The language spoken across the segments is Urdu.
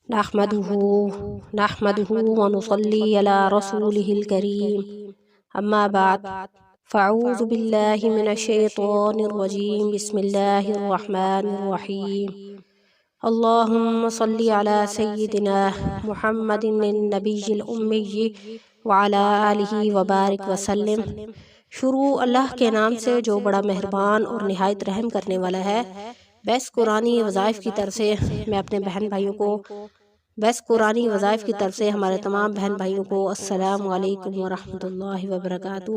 نحمده ونصلي على رسوله الكريم أما بعد فأعوذ بالله من الشيطان الرجيم بسم الله الرحمن الرحيم اللهم صل على سيدنا محمد النبي الأمي وعلى آله وبارك وسلم۔ شروع اللہ کے نام سے جو بڑا مہربان اور نہایت رحم کرنے والا ہے۔ بیس قرآنی وظائف کی طرف سے میں اپنے بہن بھائیوں کو ہمارے تمام بہن بھائیوں کو السلام علیکم ورحمۃ اللہ وبرکاتہ۔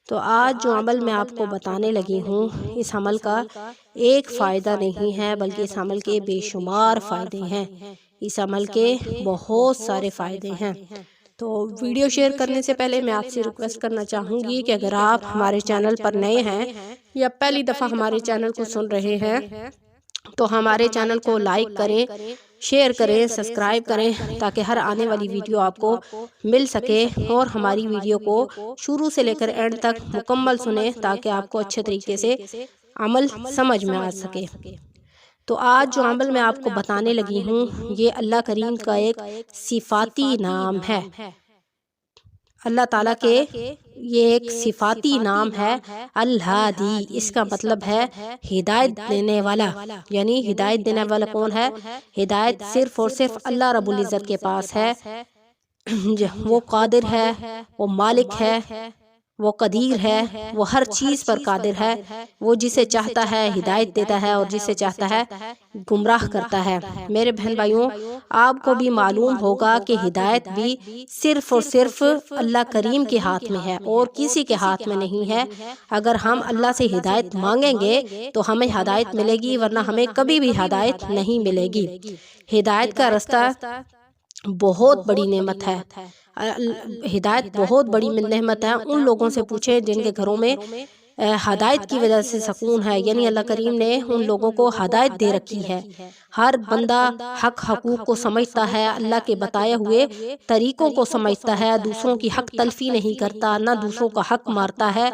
تو آج جو عمل میں آپ کو بتانے لگی ہوں، اس عمل کا ایک فائدہ نہیں ہے بلکہ اس عمل کے بے شمار فائدے ہیں، اس عمل کے بہت سارے فائدے ہیں۔ تو ویڈیو شیئر کرنے سے پہلے میں آپ سے ریکویسٹ کرنا چاہوں گی کہ اگر آپ ہمارے چینل پر نئے ہیں یا پہلی دفعہ ہمارے چینل کو سن رہے ہیں تو ہمارے چینل کو لائک کریں، شیئر کریں، سبسکرائب کریں تاکہ ہر آنے والی ویڈیو آپ کو مل سکے، اور ہماری ویڈیو کو شروع سے لے کر اینڈ تک مکمل سنیں تاکہ آپ کو اچھے طریقے سے عمل سمجھ میں آ سکے۔ تو آج جو عمل میں آپ کو بتانے لگی ہوں یہ اللہ کریم کا ایک صفاتی نام ہے۔ اللہ تعالیٰ کے یہ ایک صفاتی نام ہے الہادی۔ اس کا مطلب ہے ہدایت دینے والا۔ یعنی ہدایت دینے والا کون ہے؟ ہدایت صرف اور صرف اللہ رب العزت کے پاس ہے۔ وہ قادر ہے، وہ مالک ہے، وہ قدیر ہے، وہ ہر چیز پر قادر ہے۔ وہ جسے چاہتا ہے ہدایت دیتا ہے اور جسے چاہتا ہے گمراہ کرتا ہے۔ میرے بہن بھائیوں، آپ کو بھی معلوم ہوگا کہ ہدایت بھی صرف اور صرف اللہ کریم کے ہاتھ میں ہے اور کسی کے ہاتھ میں نہیں ہے۔ اگر ہم اللہ سے ہدایت مانگیں گے تو ہمیں ہدایت ملے گی، ورنہ ہمیں کبھی بھی ہدایت نہیں ملے گی۔ ہدایت کا رستہ بہت بڑی نعمت ہے۔ ہدایت بہت بڑی نعمت ہے۔ ان لوگوں سے پوچھیں جن کے گھروں میں ہدایت کی وجہ سے سکون ہے، یعنی اللہ کریم نے ان لوگوں کو ہدایت دے رکھی ہے۔ ہر بندہ حق حقوق کو سمجھتا ہے، اللہ کے بتائے ہوئے طریقوں کو سمجھتا ہے، دوسروں کی حق تلفی نہیں کرتا، نہ دوسروں کا حق مارتا ہے،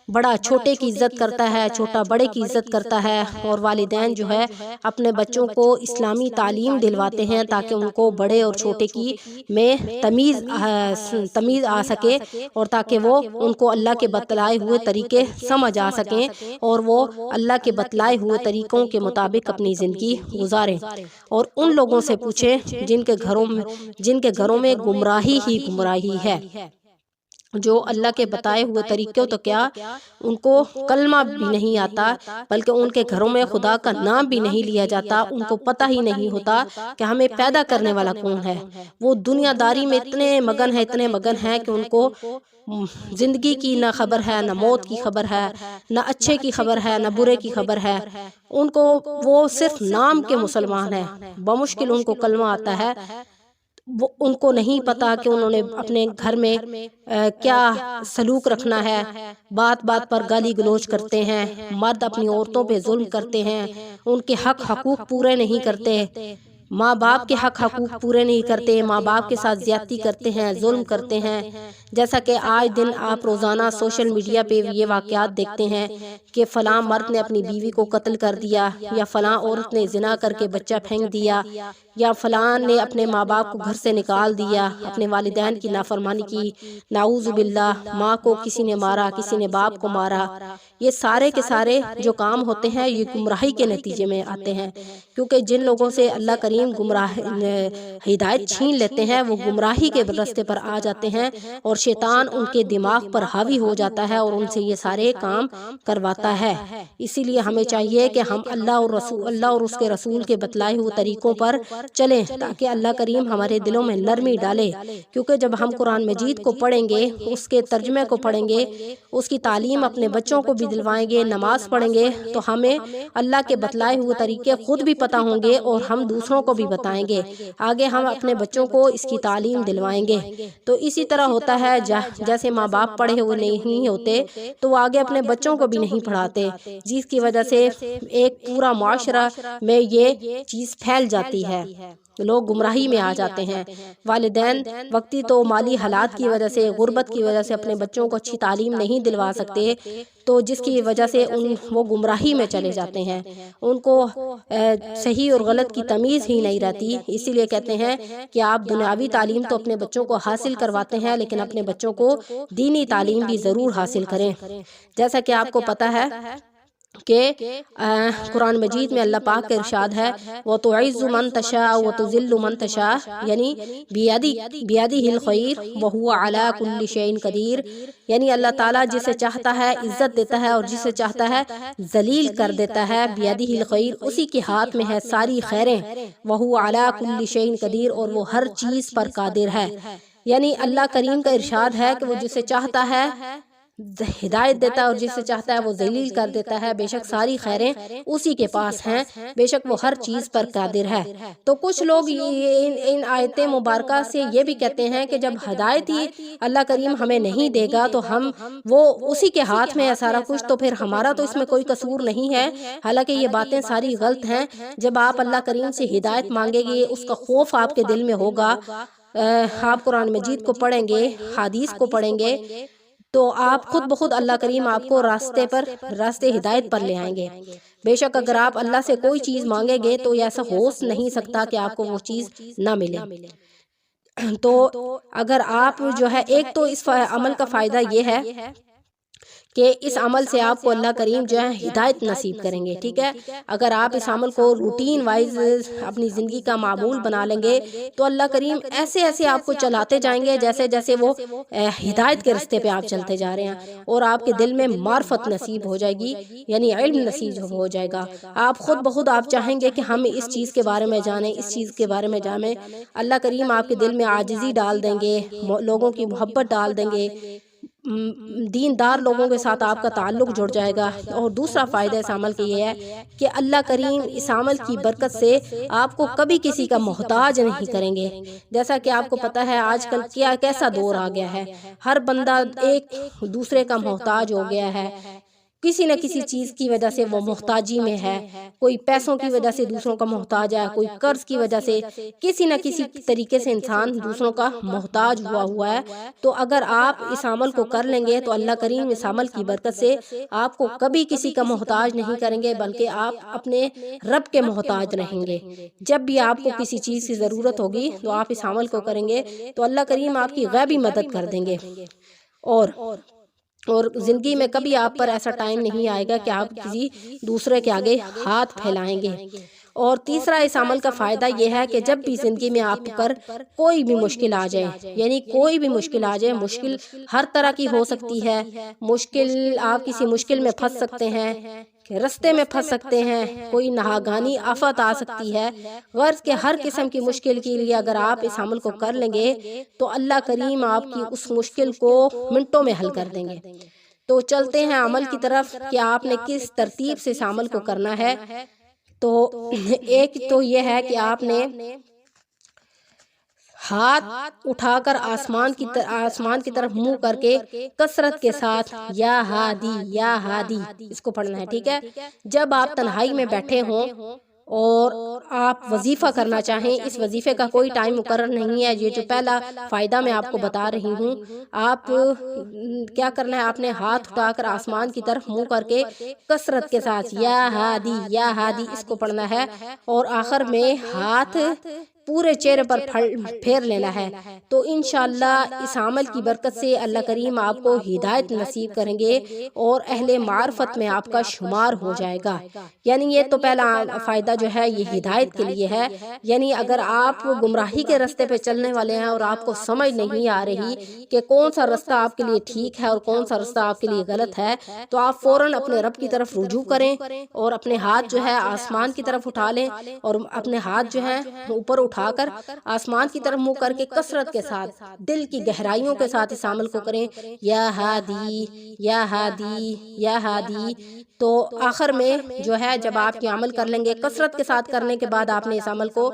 بڑا چھوٹے کی عزت کرتا ہے، چھوٹا بڑے کی عزت کرتا ہے۔ اور والدین جو ہے اپنے بچوں کو اسلامی تعلیم دلواتے ہیں تاکہ ان کو بڑے اور چھوٹے کی میں تمیز آ سکے، اور تاکہ وہ ان کو اللہ کے بتلائے ہوئے طریقے سمجھ آ سکیں اور وہ اللہ کے بتلائے ہوئے طریقوں کے مطابق اپنی زندگی گزاریں۔ اور ان لوگوں سے پوچھیں جن کے گھروں میں گمراہی ہی گمراہی ہے، جو اللہ کے بتائے ہوئے طریقوں تو کیا ان کو کلمہ بھی نہیں آتا، بلکہ ان کے گھروں میں خدا کا نام بھی نہیں لیا جاتا۔ ان کو پتہ ہی نہیں ہوتا کہ ہمیں پیدا کرنے والا کون ہے۔ وہ دنیا داری میں اتنے مگن ہیں کہ ان کو زندگی کی نہ خبر ہے، نہ موت کی خبر ہے، نہ اچھے کی خبر ہے، نہ برے کی خبر ہے۔ ان کو وہ صرف نام کے مسلمان ہیں، بمشکل ان کو کلمہ آتا ہے۔ وہ ان کو نہیں پتا کہ انہوں نے اپنے گھر میں کیا سلوک رکھنا ہے۔ بات بات پر گالی گلوچ کرتے ہیں، مرد اپنی عورتوں پہ ظلم کرتے ہیں، ان کے حق حقوق پورے نہیں کرتے، ماں باپ کے حق حقوق پورے نہیں کرتے، ماں باپ کے ساتھ زیادتی کرتے ہیں، ظلم کرتے ہیں۔ جیسا کہ آج دن آپ روزانہ سوشل میڈیا پہ یہ واقعات دیکھتے ہیں کہ فلاں مرد نے اپنی بیوی کو قتل کر دیا، یا فلاں عورت نے زنا کر کے بچہ پھینک دیا، یا فلاں نے اپنے ماں باپ کو گھر سے نکال دیا، اپنے والدین کی نافرمانی کی، نعوذ باللہ، ماں کو کسی نے مارا، کسی نے باپ کو مارا۔ یہ سارے کے سارے جو کام ہوتے ہیں یہ گمراہی کے نتیجے میں آتے ہیں، کیونکہ جن لوگوں سے اللہ کریم ہدایت چھین لیتے ہیں وہ گمراہی کے رستے پر آ جاتے ہیں، اور شیطان ان کے دماغ پر حاوی ہو جاتا ہے اور ان سے یہ سارے کام کرواتا ہے۔ اسی لیے ہمیں چاہیے کہ ہم اللہ اور اس کے رسول کے بتلائے ہوئے طریقوں پر چلیں تاکہ اللہ کریم ہمارے دلوں میں نرمی ڈالے، کیونکہ جب ہم قرآن مجید کو پڑھیں گے، اس کے ترجمے کو پڑھیں گے، اس کی تعلیم اپنے بچوں کو بھی دلوائیں گے، نماز پڑھیں گے، تو ہمیں اللہ کے بتلائے ہوئے طریقے خود بھی پتہ ہوں گے اور ہم دوسروں کو بھی بتائیں گے۔ آگے ہم اپنے بچوں کو اس کی تعلیم دلوائیں گے۔ تو اسی طرح ہوتا ہے جیسے ماں باپ پڑھے ہوئے نہیں ہوتے تو وہ آگے اپنے بچوں کو بھی نہیں پڑھاتے، جس کی وجہ سے ایک پورا معاشرہ میں یہ چیز پھیل جاتی ہے۔ لوگ گمراہی میں آ جاتے ہیں۔ والدین وقتی تو مالی حالات کی وجہ سے، غربت کی وجہ سے اپنے بچوں کو اچھی تعلیم نہیں دلوا سکتے، تو جس کی وجہ سے وہ گمراہی میں چلے جاتے ہیں، ان کو صحیح اور غلط کی تمیز ہی نہیں رہتی۔ اسی لیے کہتے ہیں کہ آپ دنیاوی تعلیم تو اپنے بچوں کو حاصل کرواتے ہیں، لیکن اپنے بچوں کو دینی تعلیم بھی ضرور حاصل کریں۔ جیسا کہ آپ کو پتہ ہے کہ قرآن مجید میں اللہ پاک کا ارشاد ہے وَتُعِزُّ مَن تَشَاءُ وَتُذِلُّ مَن تَشَاءُ، یعنی بِيَدِهِ الْخَيْرُ وَهُوَ عَلَى كُلِّ شَيْءٍ قَدِيرٌ، یعنی اللہ تعالیٰ جسے چاہتا ہے عزت دیتا ہے اور جسے چاہتا ہے ذلیل کر دیتا ہے۔ بِيَدِهِ الْخَيْرُ، اسی کے ہاتھ میں ہے ساری خیریں، وَهُوَ عَلَى كُلِّ شَيْءٍ قَدِيرٌ، اور وہ ہر چیز پر قادر ہے۔ یعنی اللہ کریم کا ارشاد ہے کہ وہ جسے چاہتا ہے ہدایت دیتا ہے اور جسے چاہتا ہے وہ ذلیل کر دیتا ہے۔ بے شک ساری خیریں اسی کے پاس ہیں، بے شک وہ ہر چیز پر قادر ہے۔ تو کچھ لوگ ان آیت مبارکہ سے یہ بھی کہتے ہیں کہ جب ہدایت ہی اللہ کریم ہمیں نہیں دے گا تو وہ اسی کے ہاتھ میں ہے سارا کچھ، تو پھر ہمارا تو اس میں کوئی قصور نہیں ہے۔ حالانکہ یہ باتیں ساری غلط ہیں۔ جب آپ اللہ کریم سے ہدایت مانگیں گے، اس کا خوف آپ کے دل میں ہوگا، آپ قرآن مجید کو پڑھیں گے، حدیث کو پڑھیں گے، تو آپ خود بخود اللہ کریم آپ کو راستے ہدایت پر لے آئیں گے۔ بے شک اگر آپ اللہ سے کوئی چیز مانگیں گے تو ایسا ہو نہیں سکتا کہ آپ کو وہ چیز نہ ملے۔ تو اگر آپ جو ہے، ایک تو اس عمل کا فائدہ یہ ہے کہ اس عمل سے آپ کو اللہ کریم جو ہے ہدایت نصیب کریں گے، ٹھیک ہے۔ اگر آپ اس عمل کو روٹین وائز اپنی زندگی کا معمول بنا لیں گے تو اللہ کریم ایسے آپ کو چلاتے جائیں گے جیسے جیسے وہ ہدایت کے راستے پہ آپ چلتے جا رہے ہیں، اور آپ کے دل میں معرفت نصیب ہو جائے گی، یعنی علم نصیب ہو جائے گا۔ آپ خود بخود آپ چاہیں گے کہ ہم اس چیز کے بارے میں جانیں، اس چیز کے بارے میں جانیں۔ اللہ کریم آپ کے دل میں عاجزی ڈال دیں گے، لوگوں کی محبت ڈال دیں گے، دیندار لوگوں کے ساتھ آپ کا تعلق جڑ جائے گا۔ اور دوسرا فائدہ اس عمل کے یہ ہے کہ اللہ کریم اس عمل کی برکت سے آپ کو کبھی کسی کا محتاج نہیں کریں گے۔ جیسا کہ آپ کو پتہ ہے آج کل کیسا دور آ گیا ہے، ہر بندہ ایک دوسرے کا محتاج ہو گیا ہے، کسی نہ کسی چیز کی وجہ سے وہ محتاجی میں ہے، کوئی پیسوں کی وجہ سے دوسروں کا محتاج ہے، کوئی قرض کی وجہ سے، کسی نہ کسی طریقے سے انسان دوسروں کا محتاج ہوا ہے۔ تو اگر آپ اس عمل کو کر لیں گے تو اللہ کریم اس عمل کی برکت سے آپ کو کبھی کسی کا محتاج نہیں کریں گے، بلکہ آپ اپنے رب کے محتاج رہیں گے۔ جب بھی آپ کو کسی چیز کی ضرورت ہوگی تو آپ اس عمل کو کریں گے تو اللہ کریم آپ کی غیبی مدد کر دیں گے، اور زندگی میں کبھی آپ پر ایسا ٹائم نہیں آئے گا کہ آپ کسی دوسرے کے آگے ہاتھ پھیلائیں گے۔ اور تیسرا اس عمل کا فائدہ یہ ہے کہ جب بھی زندگی میں آپ پر کوئی بھی مشکل آ جائے، یعنی کوئی بھی مشکل آ جائے، مشکل ہر طرح کی ہو سکتی ہے، آپ کسی مشکل میں پھنس سکتے ہیں، رستے میں پھنس سکتے ہیں، کوئی ناگہانی آفت آ سکتی ہے، غرض کے ہر قسم کی مشکل کے لیے اگر آپ اس عمل کو کر لیں گے تو اللہ کریم آپ کی اس مشکل کو منٹوں میں حل کر دیں گے۔ تو چلتے ہیں عمل کی طرف کہ آپ نے کس ترتیب سے اس عمل کو کرنا ہے۔ تو ایک تو یہ ہے کہ آپ نے ہاتھ اٹھا کر آسمان کی طرف منہ کر کے کثرت کے ساتھ یا ہادی یا ہادی اس کو پڑھنا ہے، ٹھیک ہے۔ جب آپ تنہائی میں بیٹھے ہوں اور آپ وظیفہ کرنا چاہیں، اس وظیفے کا کوئی ٹائم مقرر نہیں ہے، یہ جو پہلا فائدہ میں آپ کو بتا رہی ہوں، آپ کیا کرنا ہے، آپ نے ہاتھ اٹھا کر آسمان کی طرف منہ کر کے کثرت کے ساتھ یا ہادی اس کو پڑھنا ہے، اور آخر میں ہاتھ پورے چہرے پر پھیر لینا ہے۔ تو انشاءاللہ اس عمل کی برکت سے اللہ کریم آپ کو ہدایت نصیب کریں گے اور اہل معرفت میں آپ کا شمار ہو جائے گا۔ یعنی یہ تو پہلا فائدہ جو ہے یہ ہدایت کے لیے ہے، یعنی اگر آپ گمراہی کے راستے پہ چلنے والے ہیں اور آپ کو سمجھ نہیں آ رہی کہ کون سا راستہ آپ کے لیے ٹھیک ہے اور کون سا راستہ آپ کے لیے غلط ہے، تو آپ فوراً اپنے رب کی طرف رجوع کریں اور اپنے ہاتھ جو ہے آسمان کی طرف اٹھا لیں، اور اپنے ہاتھ جو ہے اوپر اٹھا کر آسمان کی طرف منہ کر کے کثرت کے ساتھ دل کی گہرائیوں کے ساتھ اس عمل کو کریں، یا ہادی یا ہادی یا ہادی۔ تو آخر میں جو ہے جب آپ یہ عمل کر لیں گے، کثرت کے ساتھ کرنے کے بعد آپ نے اس عمل کو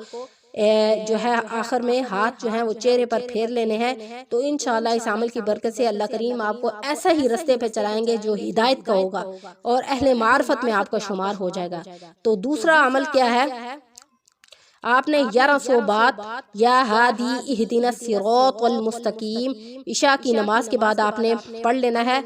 جو ہے آخر میں ہاتھ جو ہیں وہ چہرے پر پھیر لینے ہیں، تو انشاءاللہ اس عمل کی برکت سے اللہ کریم آپ کو ایسا ہی راستے پہ چلائیں گے جو ہدایت کا ہوگا اور اہل معرفت میں آپ کا شمار ہو جائے گا۔ تو دوسرا عمل کیا ہے، آپ نے 1100 بات یا ہادی اہدنا الصراط المستقیم عشاء کی نماز کے بعد آپ نے پڑھ لینا ہے۔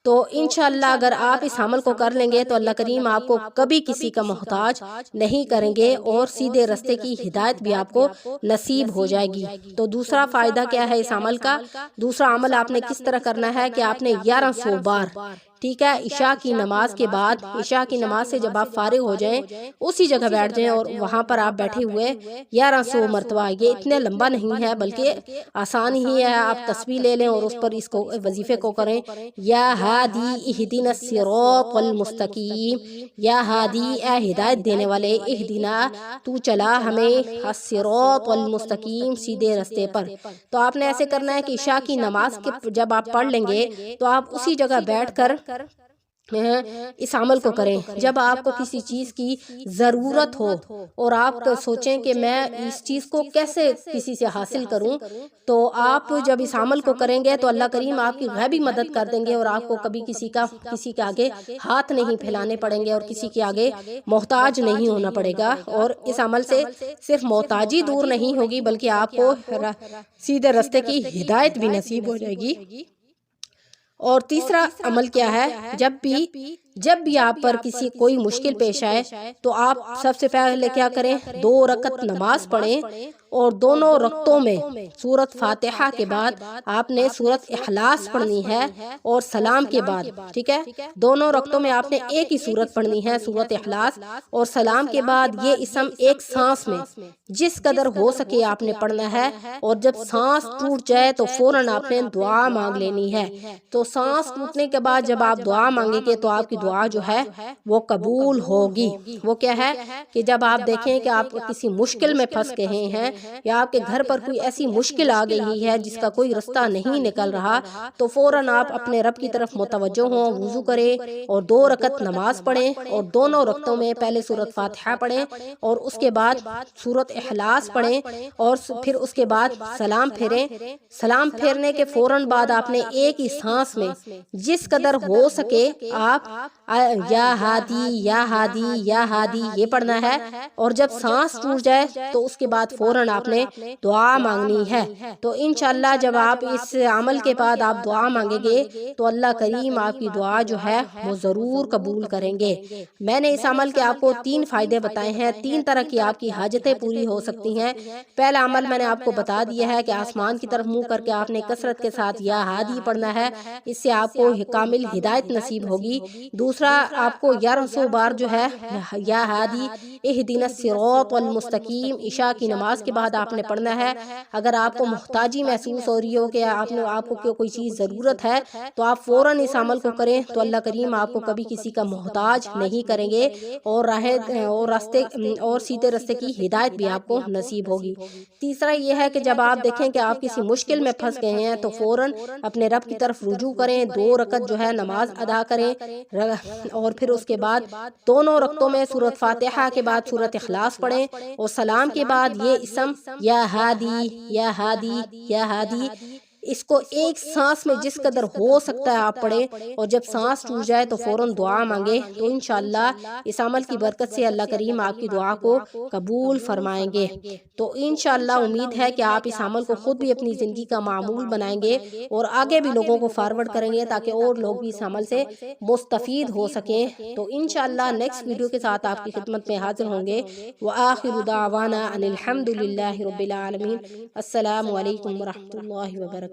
تو انشاءاللہ اگر آپ اس عمل کو کر لیں گے تو اللہ کریم آپ کو کبھی کسی کا محتاج نہیں کریں گے اور سیدھے راستے کی ہدایت بھی آپ کو نصیب ہو جائے گی۔ تو دوسرا فائدہ کیا ہے اس عمل کا؟ دوسرا عمل آپ نے کس طرح کرنا ہے کہ آپ نے 1100 بار، ٹھیک ہے، عشاء کی نماز کے بعد، عشاء کی نماز سے جب آپ فارغ ہو جائیں اسی جگہ بیٹھ جائیں اور وہاں پر آپ بیٹھے ہوئے 1100 مرتبہ، یہ اتنے لمبا نہیں ہے بلکہ آسان ہی ہے، آپ تسبیح لے لیں اور اس پر اس کو وظیفے کو کریں، یا ہادی اہدنا الصراط المستقیم، یا ہادی اے ہدایت دینے والے، اہدنا تو چلا ہمیں الصراط المستقیم سیدھے راستے پر۔ تو آپ نے ایسے کرنا ہے کہ عشاء کی نماز کے جب آپ پڑھ لیں گے تو آپ اسی جگہ بیٹھ کر اس عمل کو کریں۔ جب آپ کو کسی چیز کی ضرورت ہو اور آپ سوچیں کہ میں اس چیز کو کیسے کسی سے حاصل کروں، تو آپ جب اس عمل کو کریں گے تو اللہ کریم آپ کی غیبی مدد کر دیں گے اور آپ کو کبھی کسی کے آگے ہاتھ نہیں پھیلانے پڑیں گے اور کسی کے آگے محتاج نہیں ہونا پڑے گا۔ اور اس عمل سے صرف محتاجی دور نہیں ہوگی بلکہ آپ کو سیدھے راستے کی ہدایت بھی نصیب ہو جائے گی۔ اور تیسرا عمل کیا ہے؟ جب بھی آپ پر کوئی مشکل پیش آئے تو آپ سب سے پہلے کیا کریں؟ 2 رکعت نماز پڑھیں اور دونوں رکعتوں میں سورۃ فاتحہ کے بعد آپ نے سورۃ اخلاص پڑھنی ہے اور سلام کے بعد، ٹھیک ہے، دونوں رکعتوں میں آپ نے ایک ہی سورت پڑھنی ہے، سورۃ اخلاص، اور سلام کے بعد یہ اسم ایک سانس میں جس قدر ہو سکے آپ نے پڑھنا ہے، اور جب سانس ٹوٹ جائے تو فوراً آپ نے دعا مانگ لینی ہے۔ تو سانس ٹوٹنے کے بعد جب آپ دعا مانگیں گے تو آپ کی دعا جو ہے وہ قبول ہوگی۔ وہ کیا ہے کہ جب آپ دیکھیں کہ آپ کسی مشکل میں پھنس گئے ہیں یا آپ کے گھر پر کوئی ایسی مشکل آ گئی ہے جس کا کوئی رستہ نہیں نکل رہا، تو فوراً آپ اپنے رب کی طرف متوجہ ہوں، وضو کریں اور 2 رکعت نماز پڑھیں اور دونوں رکعتوں میں پہلے سورۃ فاتحہ پڑھیں اور اس کے بعد سورۃ اخلاص پڑھیں اور پھر اس کے بعد سلام پھیریں۔ سلام پھیرنے کے فوراً بعد آپ نے ایک ہی سانس میں جس قدر ہو سکے آپ یا ہادی یا ہادی یا ہادی یہ پڑھنا ہے، اور جب سانس ٹوٹ جائے تو اس کے بعد فوراً آپ نے دعا مانگنی ہے۔ تو انشاءاللہ جب آپ اس عمل کے بعد آپ دعا مانگیں گے تو اللہ کریم آپ کی دعا جو ہے وہ ضرور قبول کریں گے۔ میں نے اس عمل کے آپ کو 3 فائدے بتائے ہیں، 3 طرح کی آپ کی حاجتیں پوری ہو سکتی ہیں۔ پہلا عمل میں نے آپ کو بتا دیا ہے کہ آسمان کی طرف منہ کر کے آپ نے کثرت کے ساتھ یا ہادی پڑھنا ہے، اس سے آپ کو کامل ہدایت نصیب ہوگی۔ دوسرا، آپ کو 1100 بار جو ہے یا ہادی اہدنا الصراط المستقیم عشاء کی نماز کے بعد آپ نے پڑھنا ہے۔ اگر آپ کو محتاجی محسوس ہو رہی ہو کہ آپ کو کوئی چیز ضرورت ہے تو آپ فوراً اس عمل کو کریں تو اللہ کریم آپ کو کبھی کسی کا محتاج نہیں کریں گے اور سیدھے راستے کی ہدایت بھی آپ کو نصیب ہوگی۔ تیسرا یہ ہے کہ جب آپ دیکھیں کہ آپ کسی مشکل میں پھنس گئے ہیں تو فوراً اپنے رب کی طرف رجوع کریں، 2 رکعت جو ہے نماز ادا کریں اور پھر اس کے بعد دونوں رکعتوں میں سورۃ فاتحہ کے بعد سورۃ اخلاص پڑھیں اور سلام کے بعد یہ اسم یا ہادی یا ہادی یا ہادی اس کو ایک سانس میں جس قدر ہو سکتا ہے آپ پڑھیں، اور جب سانس ٹوٹ جائے تو فوراً دعا مانگیں۔ تو انشاءاللہ اس عمل کی برکت سے اللہ کریم آپ کی دعا کو قبول فرمائیں گے۔ تو انشاءاللہ امید ہے کہ آپ اس عمل کو خود بھی اپنی زندگی کا معمول بنائیں گے اور آگے بھی لوگوں کو فارورڈ کریں گے تاکہ اور لوگ بھی اس عمل سے مستفید ہو سکیں۔ تو انشاءاللہ نیکسٹ ویڈیو کے ساتھ آپ کی خدمت میں حاضر ہوں گے۔ وآخر دعوانا ان الحمد للہ رب العالمین۔ السلام علیکم ورحمۃ اللہ وبرکاتہ۔